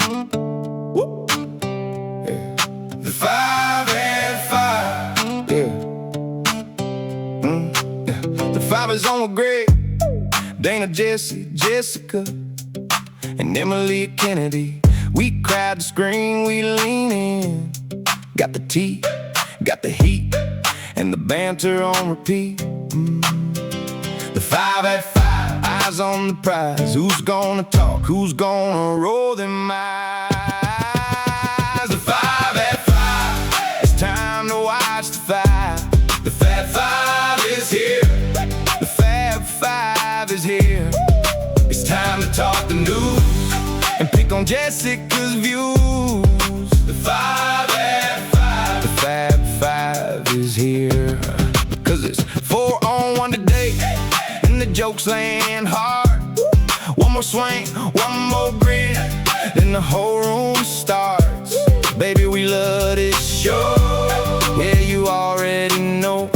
Woo. Yeah. The 5 at 5. Yeah. Yeah. The 5 is on with Greg, Dana, Jesse, Jessica, and Emily Kennedy. We cried to scream, we lean in. Got the tea, got the heat, and the banter on repeat. The 5 at 5, eyes on the prize. Who's gonna talk? Who's gonna roll them eyes? The 5 at 5, it's time to watch the 5. The Fab 5 is here. The Fab 5 is here. It's time to talk the news and pick on Jessica's views. The 5 at 5, the Fab 5 is here. Cause it's 4 on 1 today, and the jokes land hard. One more swing, one more grin, then the whole room starts. Baby, we love this show. Yeah, you already know.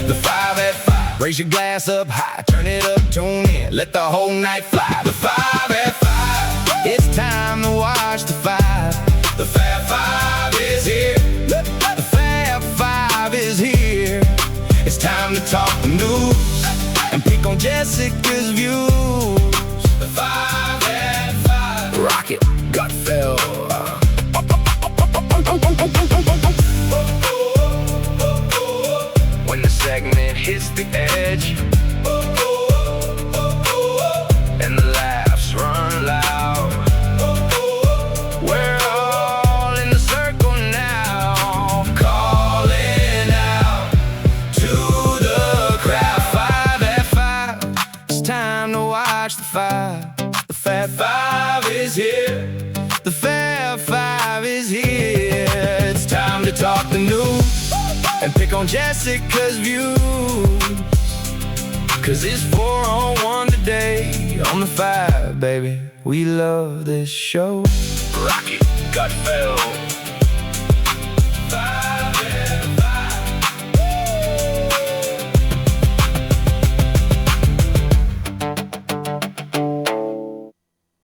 The 5 at 5, raise your glass up high, turn it up, tune in, let the whole night fly. The 5 at 5, it's time to watch the 5. The Fab 5 is here. The Fab 5 is here. It's time to talk the news and pick on Jessica's views. The 5 at 5. Rocket, Gutfeld. When the segment hits the edge and the laughs run loud, we're all in the circle now, calling out to the crowd. 5 at 5, it's time to watch the 5. The Fab 5 is here. The Fab 5 is here. It's time to talk the news and pick on Jessica's views. Cause it's 4 on 1 today on the 5, baby. We love this show. Rocket, Gutfeld.